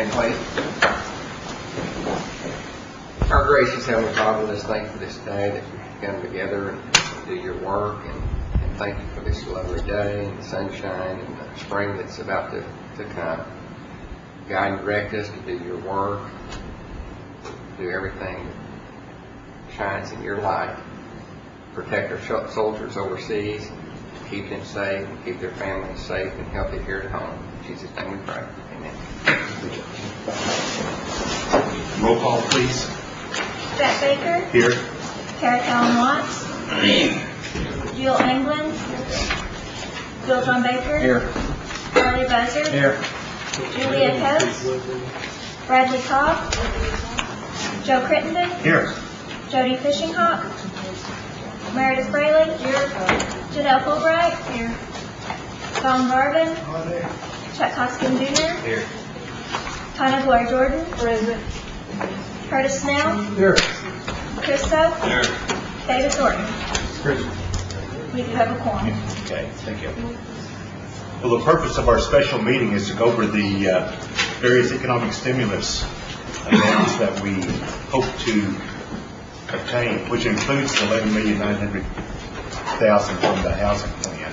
Stand, please. Our gracious Heavenly Father, let's thank you for this day that we come together and do your work, and thank you for this lovely day and the sunshine and the spring that's about to come. Guide and direct us to do your work, do everything that shines in your light. Protect our soldiers overseas, keep them safe, and keep their families safe and healthy here at home. In Jesus' name we pray. Amen. Roll call, please. Beth Baker. Here. Tara Allen Watts. Jill Anglin. Bill John Baker. Here. Charlie Buzzer. Here. Julia Coates. Bradley Cobb. Joe Crittenden. Here. Jody Fishinghawk. Meredith Braley. Here. Janelle Fulbright. Here. Don Garvin. Chuck Hoskin Jr. Here. Tana Glory Jordan. Present. Curtis Snell. Here. Chris Soap. Here. David Thornton. We do have a quorum. Okay, thank you. Well, the purpose of our special meeting is to go over the various economic stimulus amounts that we hope to obtain, which includes the $11,900,000 from the housing plan.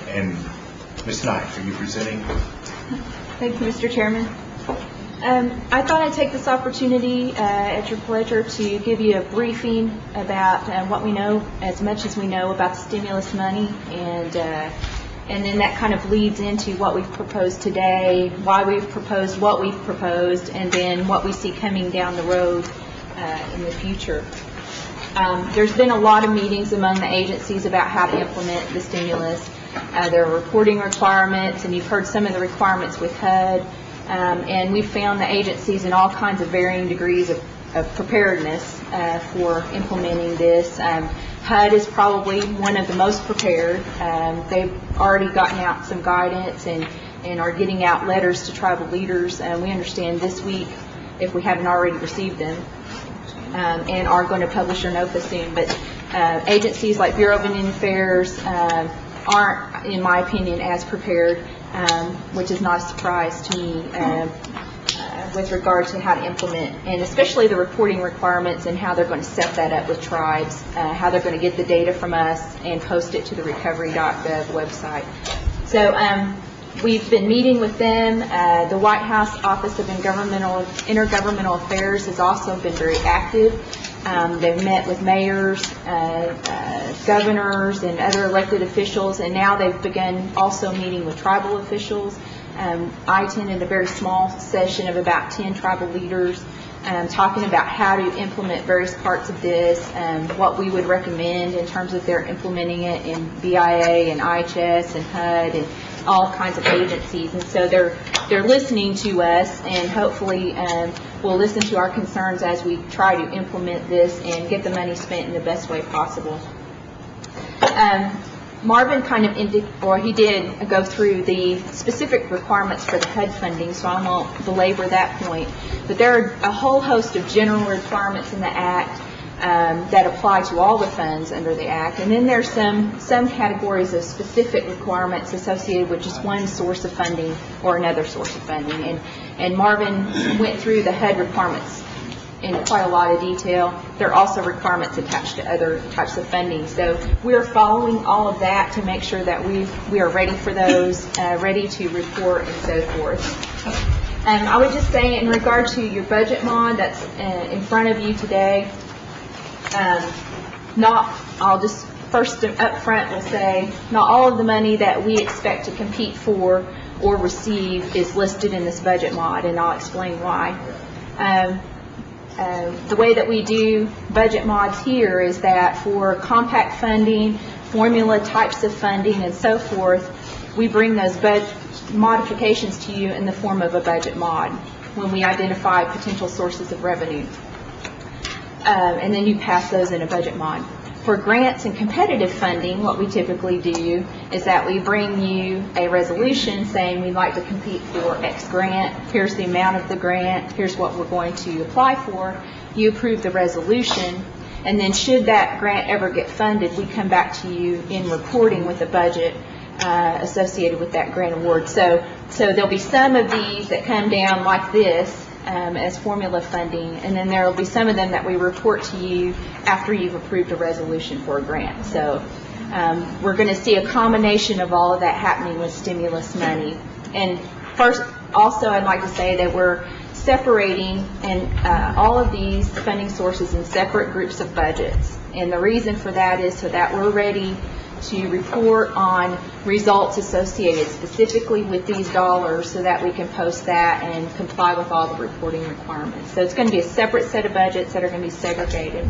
And Ms. Knight, are you presenting? Thank you, Mr. Chairman. I thought I'd take this opportunity at your pleasure to give you a briefing about what we know, as much as we know about the stimulus money, and then that kind of leads into what we've proposed today, why we've proposed what we've proposed, and then what we see coming down the road in the future. There's been a lot of meetings among the agencies about how to implement the stimulus. There are reporting requirements, and you've heard some of the requirements with HUD. And we've found the agencies in all kinds of varying degrees of preparedness for implementing this. HUD is probably one of the most prepared. They've already gotten out some guidance and are getting out letters to tribal leaders. We understand this week, if we haven't already received them, and are going to publish an OPA soon. But agencies like Bureau of Indian Affairs aren't, in my opinion, as prepared, which is not a surprise to me with regard to how to implement, and especially the reporting requirements and how they're going to set that up with tribes, how they're going to get the data from us and post it to the recovery.gov website. So we've been meeting with them. The White House Office of Intergovernmental Affairs has also been very active. They've met with mayors, governors, and other elected officials, and now they've begun also meeting with tribal officials. I attended a very small session of about 10 tribal leaders talking about how to implement various parts of this, what we would recommend in terms of their implementing it in BIA and IHS and HUD and all kinds of agencies. And so they're listening to us, and hopefully will listen to our concerns as we try to implement this and get the money spent in the best way possible. Marvin kind of he did go through the specific requirements for the HUD funding, so I won't belabor that point. But there are a whole host of general requirements in the Act that apply to all the funds under the Act, and then there's some categories of specific requirements associated with just one source of funding or another source of funding. And Marvin went through the HUD requirements in quite a lot of detail. There are also requirements attached to other types of funding. So we're following all of that to make sure that we are ready for those, ready to report and so forth. I would just say in regard to your budget mod that's in front of you today, I'll just first up front will say not all of the money that we expect to compete for or receive is listed in this budget mod, and I'll explain why. The way that we do budget mods here is that for compact funding, formula types of funding, and so forth, we bring those modifications to you in the form of a budget mod when we identify potential sources of revenue. And then you pass those in a budget mod. For grants and competitive funding, what we typically do is that we bring you a resolution saying we'd like to compete for X grant, here's the amount of the grant, here's what we're going to apply for. You approve the resolution, and then should that grant ever get funded, we come back to you in reporting with a budget associated with that grant award. So there'll be some of these that come down like this as formula funding, and then there will be some of them that we report to you after you've approved a resolution for a grant. So we're going to see a combination of all of that happening with stimulus money. And first, also, I'd like to say that we're separating all of these funding sources in separate groups of budgets. And the reason for that is so that we're ready to report on results associated specifically with these dollars so that we can post that and comply with all the reporting requirements. So it's going to be a separate set of budgets that are going to be segregated.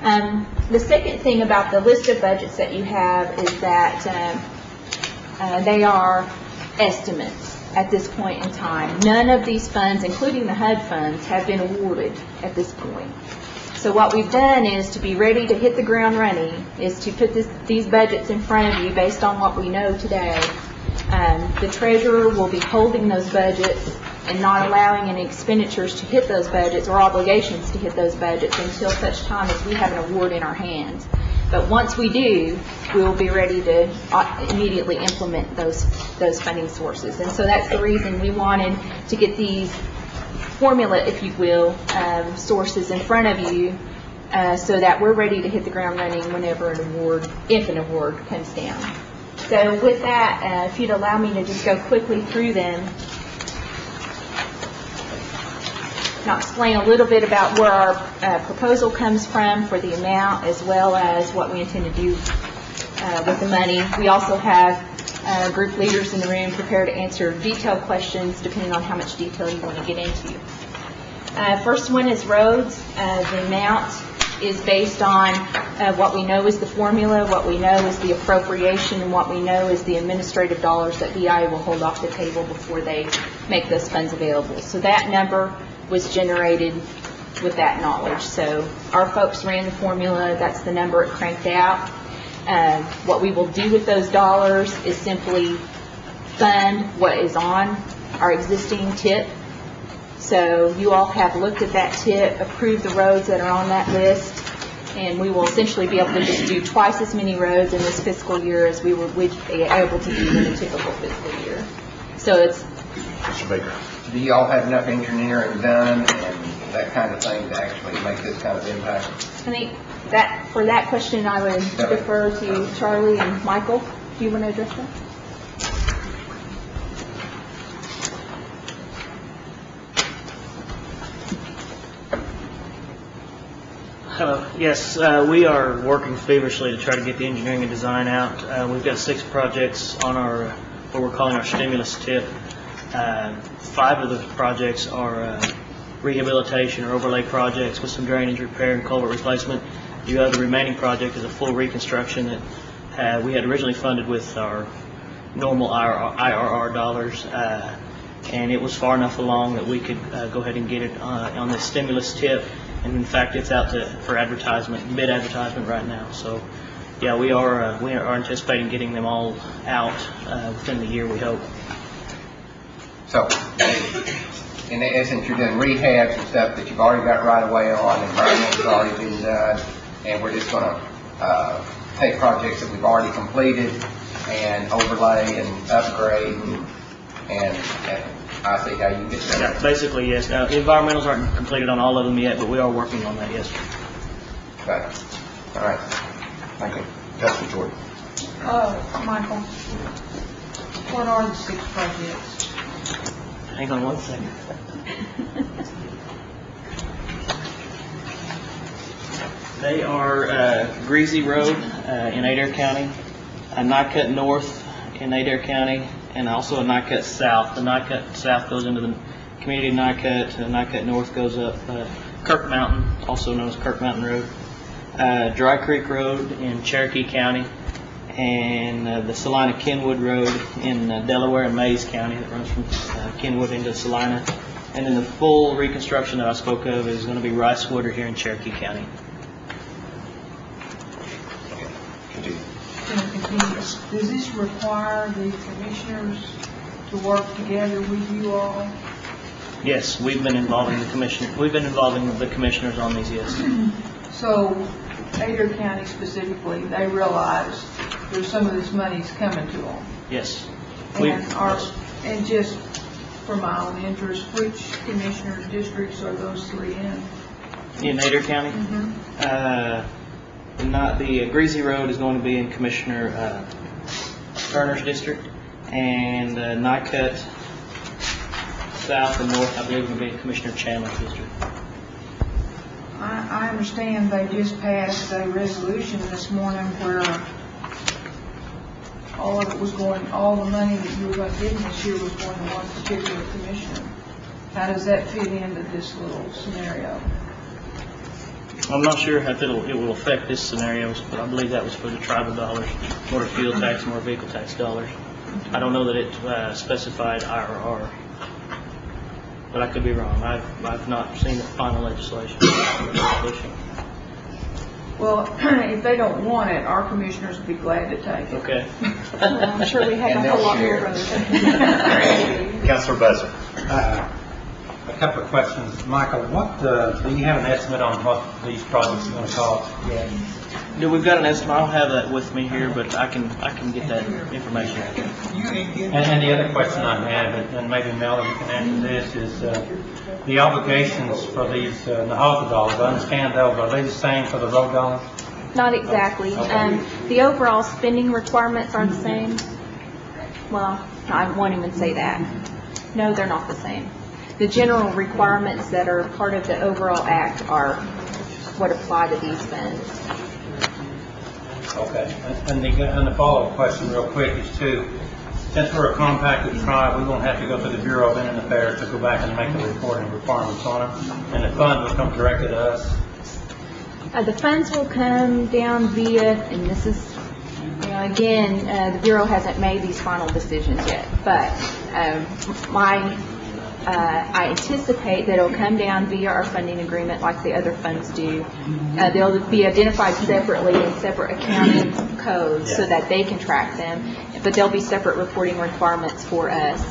The second thing about the list of budgets that you have is that they are estimates at this point in time. None of these funds, including the HUD funds, have been awarded at this point. So what we've done is to be ready to hit the ground running is to put these budgets in front of you based on what we know today. The treasurer will be holding those budgets and not allowing any expenditures to hit those budgets or obligations to hit those budgets until such time as we have an award in our hands. But once we do, we will be ready to immediately implement those funding sources. And so that's the reason we wanted to get these formula, if you will, sources in front of you so that we're ready to hit the ground running whenever if an award comes down. So with that, if you'd allow me to just go quickly through them, and I'll explain a little bit about where our proposal comes from for the amount as well as what we intend to do with the money. We also have group leaders in the room prepared to answer detailed questions depending on how much detail you want to get into. First one is roads. The amount is based on what we know is the formula, what we know is the appropriation, and what we know is the administrative dollars that BI will hold off the table before they make those funds available. So that number was generated with that knowledge. So our folks ran the formula, that's the number it cranked out. What we will do with those dollars is simply fund what is on our existing TIP. So you all have looked at that TIP, approved the roads that are on that list, and we will essentially be able to just do twice as many roads in this fiscal year as we would be able to do in a typical fiscal year. So it's... Mr. Baker. Do you all have enough engineering done and that kind of thing to actually make this kind of impact? I think that for that question I would defer to Charlie and Michael. Do you want to address that? Yes, we are working feverishly to try to get the engineering and design out. We've got 6 projects on our what we're calling our stimulus tip. 5 of the projects are rehabilitation or overlay projects with some drainage repair and culvert replacement. The other remaining project is a full reconstruction that we had originally funded with our normal IRR dollars, and it was far enough along that we could go ahead and get it on this stimulus tip. And in fact, it's out for advertisement, mid-advertisement right now. So, yeah, we are anticipating getting them all out within the year, we hope. So, in essence, you're doing rehabs and stuff that you've already got right away on, environmental's already been done, and we're just going to take projects that we've already completed and overlay and upgrade, and I see how you get that. Yeah, basically, yes. Now, the environmentals aren't completed on all of them yet, but we are working on that, yes. Okay. All right. Thank you. Councilman Jordan. Michael, what are the 6 projects? Hang on one second. They are Greasy Road in Adair County, a Knot Cut North in Adair County, and also a Knot Cut South. The Knot Cut South goes into the community of Knot Cut, and the Knot Cut North goes up Kirk Mountain, also known as Kirk Mountain Road. Dry Creek Road in Cherokee County, and the Salina-Kenwood Road in Delaware and Mays County that runs from Kenwood into Salina. And then the full reconstruction that I spoke of is going to be Rice Water here in Cherokee County. Does this require the commissioners to work together with you all? Yes, we've been involving the commissioners on these, yes. So Adair County specifically, they realize there's some of this money's coming to them. Yes. We- And just for my own interest, which commissioners' districts are those three in? In Adair County? Not the Greasy Road is going to be in Commissioner Turner's district, and Nycut South and North, I believe, will be in Commissioner Chandler's district. I understand they just passed a resolution this morning where all of it was going, all the money that you were going to give this year was going to one particular commissioner. How does that fit into this little scenario? I'm not sure if it will affect this scenario, but I believe that was for the tribal dollars, motor fuel tax, motor vehicle tax dollars. I don't know that it specified IRR, but I could be wrong. I've not seen the final legislation. Well, if they don't want it, our commissioners would be glad to take it. Okay. I'm sure we have And a whole they'll lot more share. brothers. Councilor Buzzer. A couple of questions. Michael, what, do you have an estimate on what these projects are going to cost? We've got an estimate. I don't have that with me here, but I can get that information. And the other question I have, and maybe Melanie you can answer this, is the obligations for these Nahalta dollars. I understand those. Are they the same for the road dollars? Not exactly. The overall spending requirements aren't the same. Well, I won't even say that. No, they're not the same. The general requirements that are part of the overall act are what apply to these funds. Okay. And the follow-up question real quick is too, since we're a compacted tribe, we won't have to go to the Bureau of Indian Affairs to go back and make the reporting requirements on them, and the fund will come directly to us. The funds will come down via, and this is, again, the Bureau hasn't made these final decisions yet, but I anticipate that it'll come down via our funding agreement like the other funds do. They'll be identified separately in separate accounting codes so that they can track them, but there'll be separate reporting requirements for us.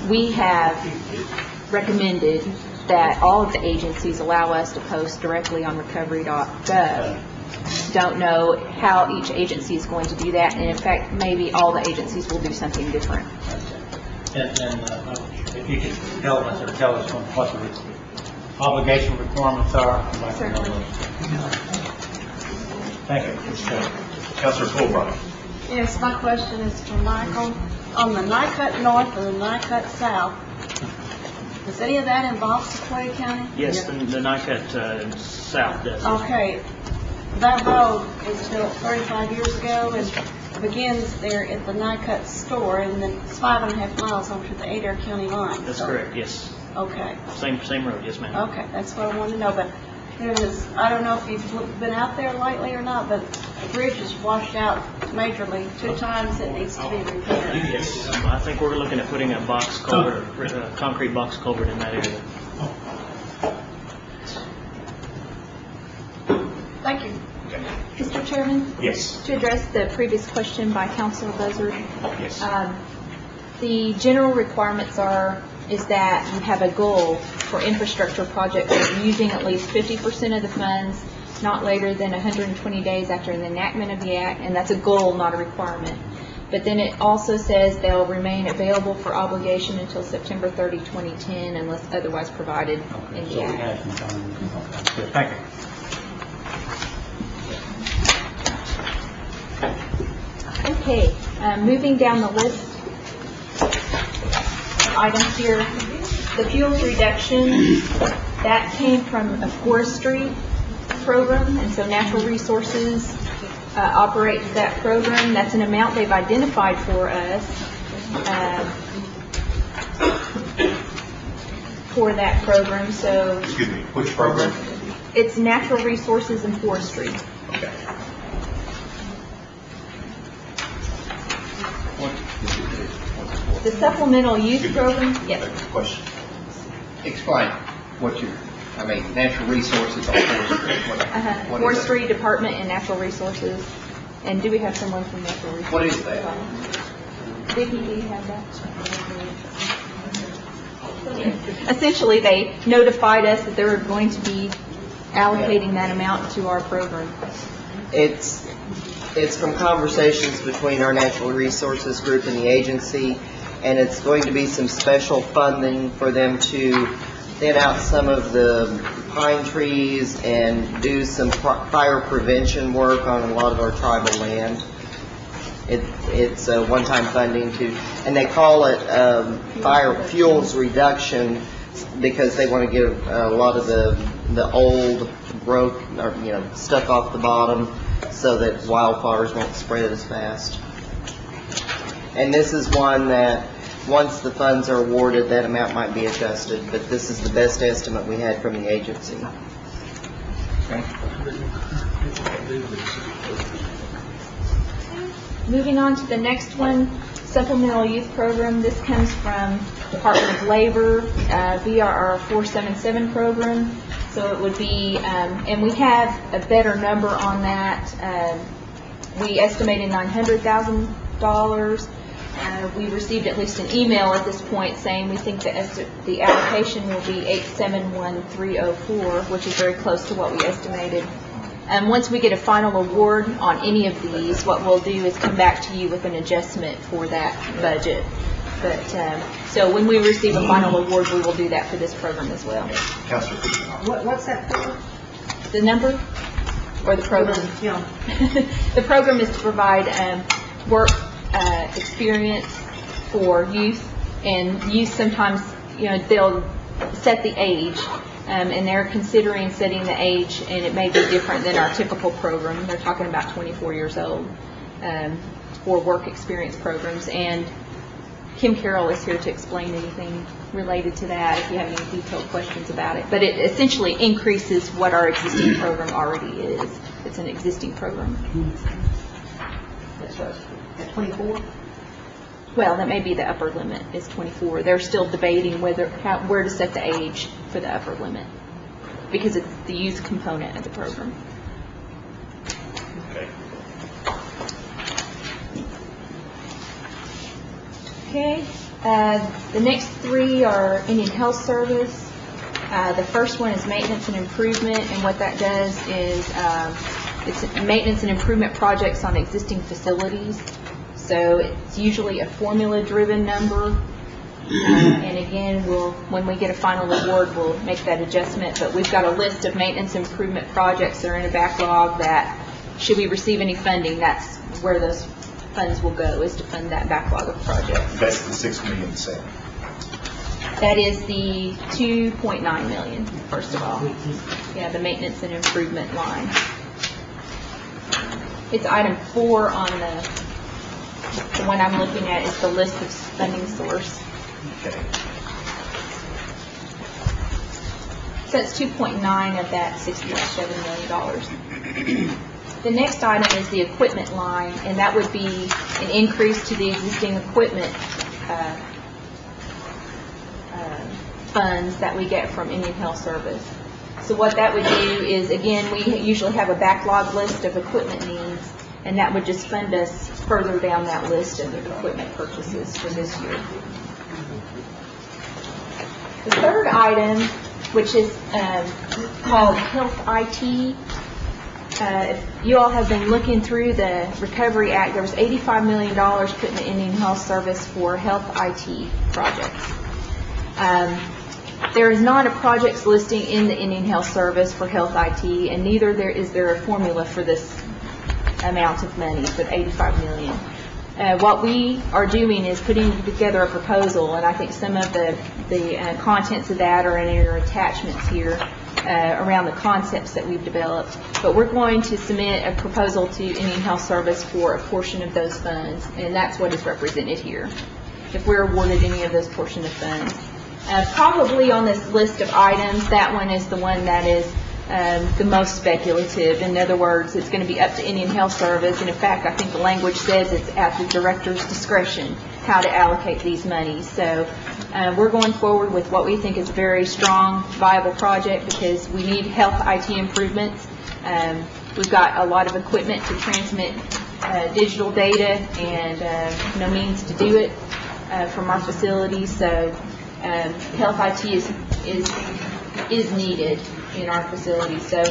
We have recommended that all of the agencies allow us to post directly on recovery.gov. Don't know how each agency is going to do that, and in fact, maybe all the agencies will do something different. And if you could help us or tell us what the obligation requirements are, I'd like to know those. Thank you. Councilor Fulbright. Yes, my question is for Michael. On the Nycut North and the Nycut South, does any of that involve Sequoia County? Yes, the Nycut South does. Okay, that road was built 35 years ago and begins there at the Nycut store, and then it's 5.5 miles over to the Adair County line. That's So- correct, yes. Okay, Same road, yes, ma'am. okay, that's what I wanted to know, but there was, I don't know if you've been out there lately or not, but the bridge is washed out majorly 2 times. It needs to be repaired. Yes, I think we're looking at putting a box culvert, a concrete box culvert in that area. Thank you. Mr. Chairman? Yes. To address the previous question by Councilor Buzzard, Yes. the general requirements is that you have a goal for infrastructure projects of using at least 50% of the funds not later than 120 days after the enactment of the act, and that's a goal, not a requirement. But then it also says they'll remain available for obligation until September 30, 2010, unless otherwise provided in So the we act. have some time. Okay, good. Thank you. Okay, moving down the list of items here, the fuels reduction, that came from a forestry program, and so Natural Resources operates that program. That's an amount they've identified for us for that program, so Excuse me, which program? it's Natural Resources and Forestry. Okay. The supplemental use program, yes. Question. Explain what natural resources or forestry. What is that? Forestry Department and Natural Resources. And do we have someone from Natural Resources? What is that? Vicki, do you have that? Essentially, they notified us that there were going to be allocating that amount to our program? It's from conversations between our natural resources group and the agency, and it's going to be some special funding for them to thin out some of the pine trees and do some fire prevention work on a lot of our tribal land. It's a one-time funding and they call it fire fuels reduction because they want to get a lot of the old growth or stuff off the bottom so that wildfires won't spread as fast. And this is one that once the funds are awarded, that amount might be adjusted, but this is the best estimate we had from the agency. Moving on to the next one, Supplemental Youth Program. This comes from Department of Labor via our 477 program. So it would be, and we have a better number on that. We estimated $900,000. We received at least an email at this point saying we think the allocation will be 871,304, which is very close to what we estimated. Once we get a final award on any of these, what we'll do is come back to you with an adjustment for that budget. But so when we receive a final award, we will do that for this program as well. Councilor. What's that for? The number or the program? Yeah. The program is to provide work experience for youth, and youth sometimes, they'll set the age, and they're considering setting the age, and it may be different than our typical program. They're talking about 24 years old for work experience programs, and Kim Carroll is here to explain anything related to that if you have any detailed questions about it. But it essentially increases what our existing program already is. It's an existing program. At 24? Well, that may be the upper limit is 24. They're still debating where to set the age for the upper limit because it's the youth component of the program. Okay. Okay. The next three are Indian Health Service. The first one is maintenance and improvement, and what that does is it's maintenance and improvement projects on existing facilities. So it's usually a formula-driven number. And again, when we get a final award, we'll make that adjustment. But we've got a list of maintenance improvement projects that are in a backlog that, should we receive any funding, that's where those funds will go, is to fund that backlog of projects. That's the $6 million set. That is the $2.9 million, first of all. Yeah, the maintenance and improvement line. It's item 4 on the one I'm looking at is the list of funding source. Okay. So it's 2.9 of that $67 million. The next item is the equipment line, and that would be an increase to the existing equipment funds that we get from Indian Health Service. So what that would do is, again, we usually have a backlog list of equipment needs, and that would just fund us further down that list of equipment purchases for this year. The third item, which is called Health IT, you all have been looking through the Recovery Act. There was $85 million put in the Indian Health Service for health IT projects. There is not a projects listing in the Indian Health Service for health IT, and neither is there a formula for this amount of money, for the $85 million. What we are doing is putting together a proposal, and I think some of the contents of that are in your attachments here around the concepts that we've developed. But we're going to submit a proposal to Indian Health Service for a portion of those funds, and that's what is represented here, if we're awarded any of those portion of funds. Probably on this list of items, that one is the one that is the most speculative. In other words, it's going to be up to Indian Health Service, and in fact, I think the language says it's at the director's discretion how to allocate these monies. So we're going forward with what we think is a very strong, viable project because we need health IT improvements. We've got a lot of equipment to transmit digital data and no means to do it from our facilities. So health IT is needed. in our facility. So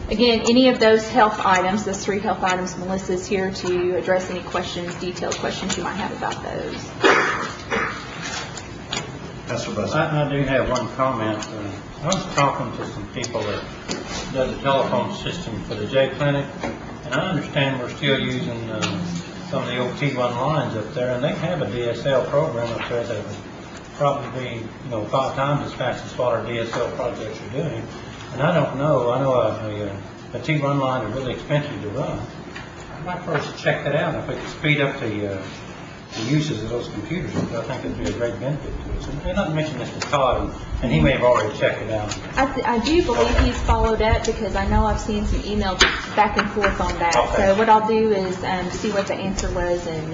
again, any of those health items, those 3 health items, Melissa's here to address any questions, detailed questions you might have about those. Councilor Buzz. I do have one comment. I was talking to some people that does the telephone system for the J Clinic, and I understand we're still using some of the old T1 lines up there, and they have a DSL program up there that would probably be, 5 times as fast as what our DSL projects are doing. And I don't know, I know a T1 line is really expensive to run. I'd like for us to check that out, if we could speed up the uses of those computers. I think it'd be a great benefit to us. And not to mention Mr. Todd, and he may have already checked it out. I do believe he's followed up because I know I've seen some emails back and forth on that. Okay. So what I'll do is see what the answer was and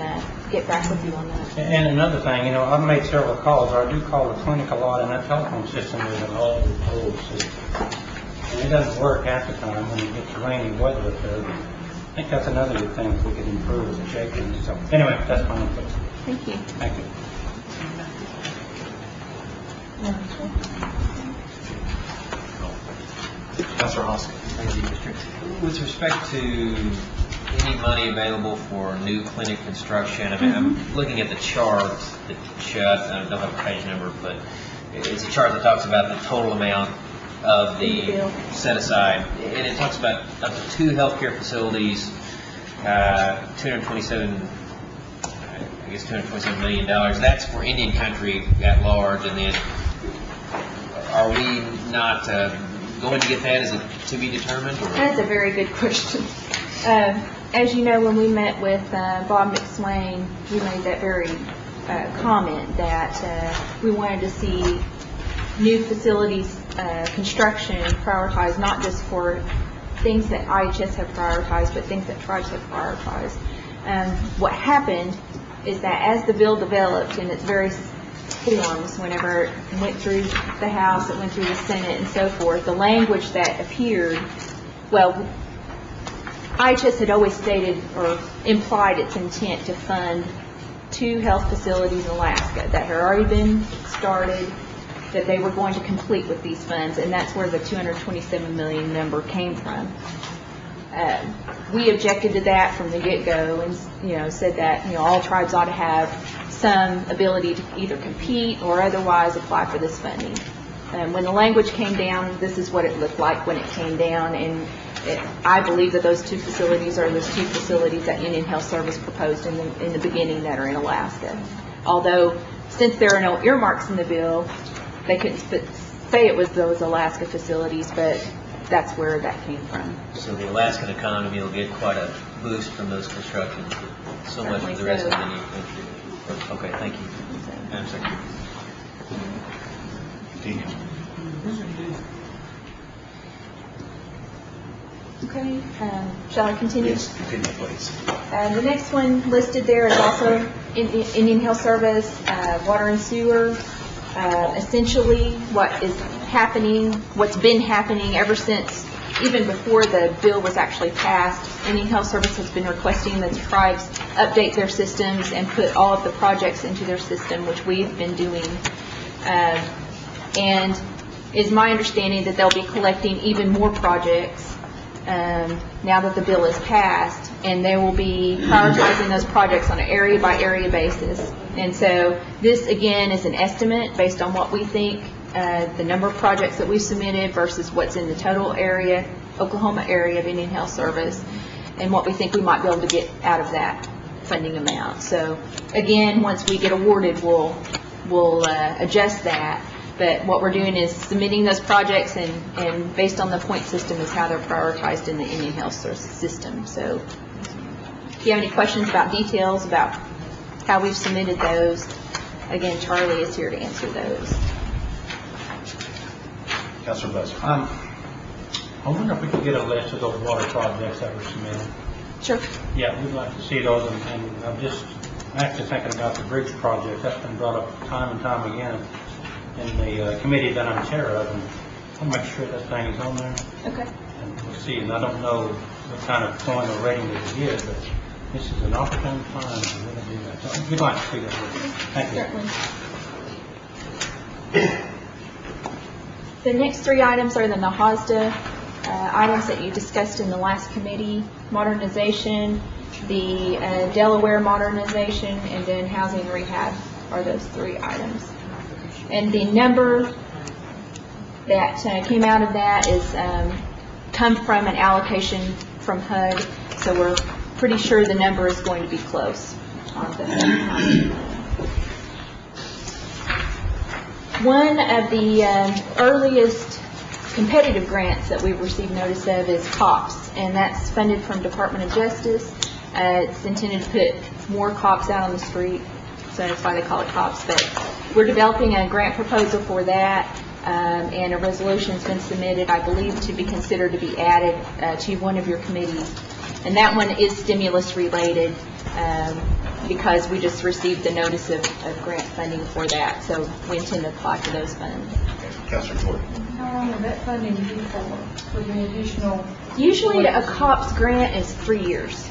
get back with you on that. And another thing, I've made several calls, or I do call the clinic a lot, and that telephone system is an old system. And it doesn't work half the time when it gets rainy weather up there. I think that's another good thing if we could improve the shaking. So anyway, that's my input. Thank you. Thank you. Councilor Hoskin. Thank you, Mr. With respect to any money available for new clinic construction, I mean, I'm looking at the chart that shows, I don't have a page number, but it's a chart that talks about the total amount of the set aside, and it talks about up to 2 healthcare facilities, $227 million. That's for Indian country at large, and then are we not going to get that? Is it to be determined? Or? That's a very good question. As you know, when we met with Bob McSwain, we made that very comment that we wanted to see new facilities construction prioritized, not just for things that IHS have prioritized, but things that tribes have prioritized. What happened is that as the bill developed in its various forms, whenever it went through the House, it went through the Senate, and so forth, the language that appeared, well, IHS had always stated or implied its intent to fund 2 health facilities in Alaska that had already been started, that they were going to complete with these funds, and that's where the $227 million number came from. We objected to that from the get-go and said that all tribes ought to have some ability to either compete or otherwise apply for this funding. When the language came down, this is what it looked like when it came down, and I believe that those 2 facilities are those 2 facilities that Indian Health Service proposed in the beginning that are in Alaska. Although, since there are no earmarks in the bill, they couldn't say it was those Alaska facilities, but that's where that came from. So the Alaskan economy will get quite a boost from those constructions, so much of the rest of the Indian country. Okay, thank you. Madam Secretary. Dean. Okay, shall I continue? Yes, continue, please. The next one listed there is also Indian Health Service, water and sewer. Essentially, what is happening, what's been happening ever since, even before the bill was actually passed, Indian Health Service has been requesting that the tribes update their systems and put all of the projects into their system, which we've been doing. And it's my understanding that they'll be collecting even more projects now that the bill is passed, and they will be prioritizing those projects on an area-by-area basis. And so this, again, is an estimate based on what we think the number of projects that we've submitted versus what's in the total area, Oklahoma area of Indian Health Service, and what we think we might be able to get out of that funding amount. So again, once we get awarded, we'll adjust that. But what we're doing is submitting those projects, and based on the point system is how they're prioritized in the Indian Health Service system. So if you have any questions about details about how we've submitted those, again, Charlie is here to answer those. Councilor Buzz. I wonder if we could get a list of those water projects that were submitted. Sure. Yeah, we'd like to see those, and I'm just actually thinking about the bridge project. That's been brought up time and time again in the committee that I'm chair of, and I'll make sure that thing is on there. Okay. And we'll see, and I don't know what kind of point or rating it is, but this is an opportune time to really do that. So we'd like to see that. Thank you. Certainly. The next three items are the NAHASDA items that you discussed in the last committee: modernization, the Delaware modernization, and then housing and rehab are those three items. And the number that came out of that is come from an allocation from HUD, so we're pretty sure the number is going to be close on the housing. One of the earliest competitive grants that we've received notice of is COPS, and that's funded from Department of Justice. It's intended to put more cops out on the street, so that's why they call it COPS. But we're developing a grant proposal for that, and a resolution's been submitted, I believe, to be considered to be added to one of your committees. And that one is stimulus related, because we just received the notice of grant funding for that, so we intend to apply for those funds. Councilor Ford. How long will that funding be for the additional? Usually a COPS grant is 3 years,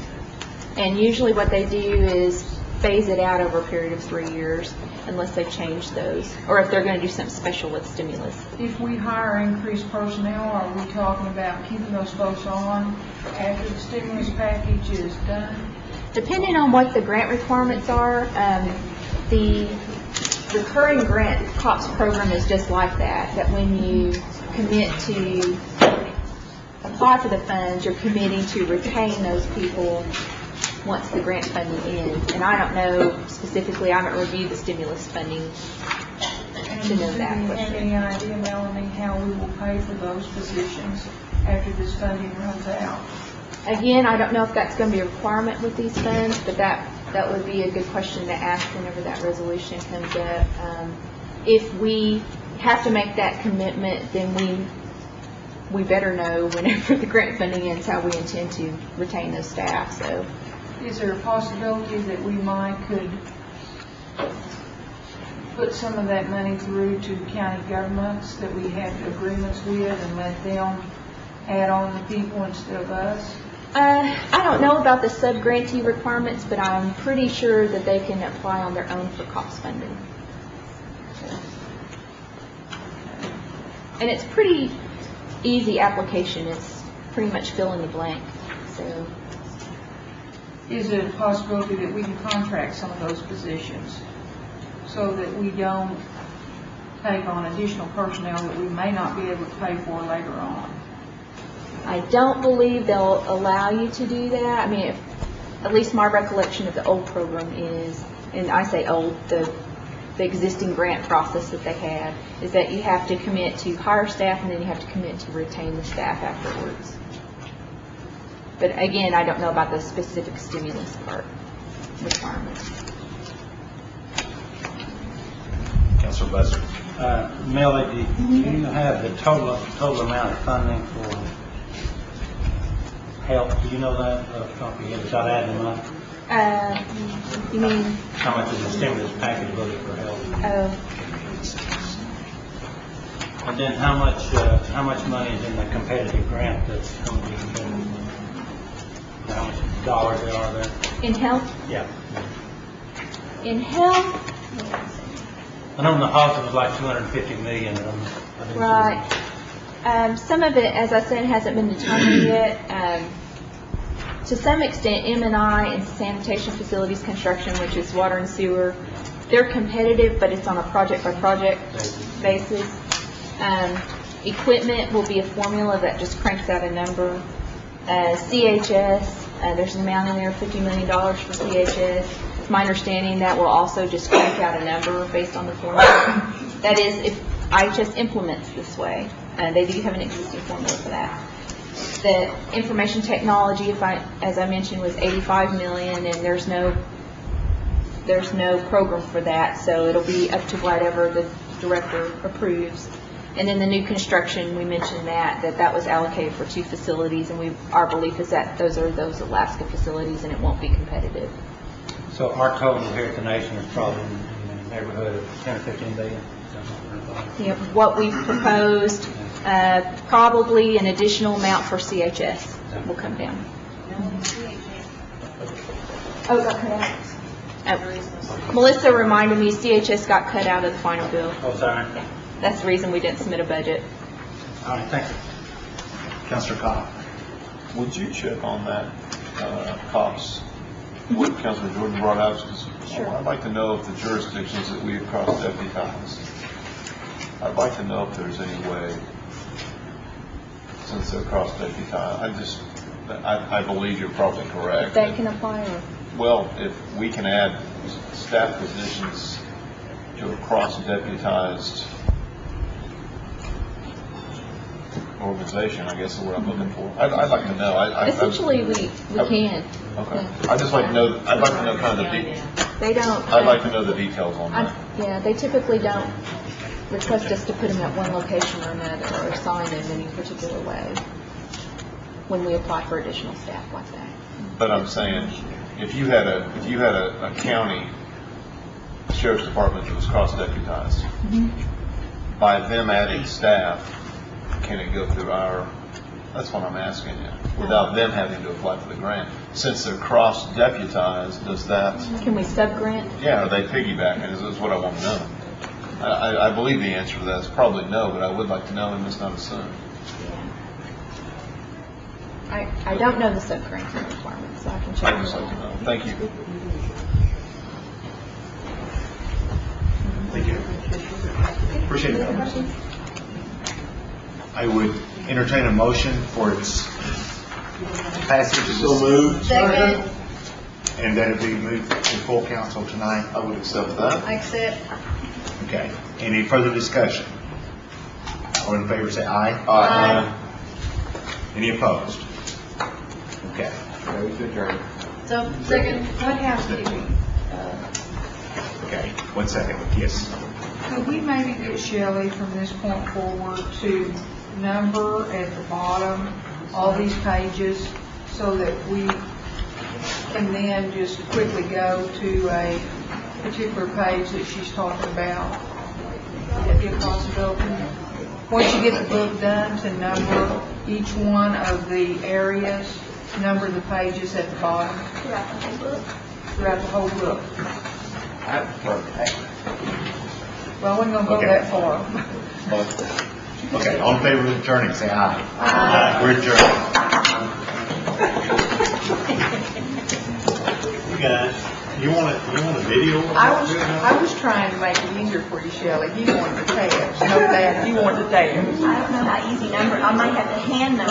and usually what they do is phase it out over a period of 3 years unless they change those, or if they're going to do something special with stimulus. If we hire increased personnel, are we talking about keeping those folks on after the stimulus package is done? Depending on what the grant requirements are, the recurring grant COPS program is just like that, that when you commit to apply for the funds, you're committing to retain those people once the grant funding ends. And I don't know specifically, I haven't reviewed the stimulus funding to know that. Do you have any idea, Melanie, how we will pay for those positions after this funding runs out? Again, I don't know if that's going to be a requirement with these funds, but that would be a good question to ask whenever that resolution comes up. If we have to make that commitment, then we better know whenever the grant funding ends how we intend to retain those staff. So, is there a possibility that we could put some of that money through to county governments that we have agreements with and let them add on the people instead of us? I don't know about the sub-grantee requirements, but I'm pretty sure that they can apply on their own for COPS funding. And it's pretty easy application. It's pretty much fill in the blank. So, is it a possibility that we can contract some of those positions so that we don't take on additional personnel that we may not be able to pay for later on? I don't believe they'll allow you to do that. I mean, at least my recollection of the old program is, and I say old, the existing grant process that they had, is that you have to commit to hire staff and then you have to commit to retain the staff afterwards. But again, I don't know about the specific stimulus part requirements. Councilor Buster. Melody, do you have the total amount of funding for health? Do you know that off the top of your head without adding them up? You mean? How much is the stimulus package budget for health? And then how much money is in the competitive grant that's going to be competitive? How much dollars there are there? In health? Yeah. In health? I know in the hospital was like $250 million. Right. Some of it, as I said, hasn't been determined yet. To some extent, M&I and sanitation facilities construction, which is water and sewer, they're competitive, but it's on a project-by-project basis. Equipment will be a formula that just cranks out a number. CHS, there's an amount in there, $50 million for CHS. It's my understanding that will also just crank out a number based on the formula. That is, if IHS implements this way. They do have an existing formula for that. The information technology, as I mentioned, was $85 million, and there's no program for that, so it'll be up to whatever the director approves. And then the new construction, we mentioned that was allocated for 2 facilities, and our belief is that those are those Alaska facilities, and it won't be competitive. So our total here at the nation is probably in the neighborhood of 10 or 15 billion. Yep. What we've proposed, probably an additional amount for CHS will come down. Oh, it got cut out. Melissa reminded me CHS got cut out of the final bill. Oh, sorry. That's the reason we didn't submit a budget. All right, thank you. Councilor Cobb? Would you check on that, cops, what Councilor Jordan brought up? Because I'd like to know if the jurisdictions that we have cross-deputized, I'd like to know if there's any way, since they're cross-deputized, I believe you're probably correct. They can apply or? Well, if we can add staff positions to a cross-deputized organization, I guess is what I'm looking for. I'd like to know. Essentially, we can. Okay. I'd just like to know, I'd like to know kind of the, They don't. I'd like to know the details on that. Yeah, they typically don't request us to put them at one location or another or assign them in any particular way when we apply for additional staff like that. But I'm saying, if you had a county sheriff's department that was cross-deputized, by them adding staff, can it go through our, that's what I'm asking you, without them having to apply for the grant? Since they're cross-deputized, does that, Can we sub-grant? yeah, are they piggybacking, is what I want to know. I believe the answer to that is probably no, but I would like to know and just not assume. I don't know the sub-granting requirements, so I can check. I'd just like to know. Thank you. Thank you. Appreciate it, members. I would entertain a motion for its passage. So moved. Second. And that it be moved to full council tonight. I would accept that. I accept. Okay. Any further discussion? All in favor say aye. Aye. Any opposed? Okay. Move to adjourn. So, second. What housekeeping? Okay. 1 second. Yes. Could we maybe get Shelley from this point forward to number at the bottom all these pages so that we can then just quickly go to a particular page that she's talking about? Would that be a possibility? Once you get the book done, to number each one of the areas, number the pages at the bottom. Throughout the whole book. I prefer paper. Well, I wasn't going to go Okay. that far. Okay. All in favor of adjourning say aye. Aye. We're adjourned. You guys, you want a video? I was trying to make it easier for you, Shelley. You wanted the tabs. No, that, you wanted the tabs. I don't know how easy number, I might have to hand them.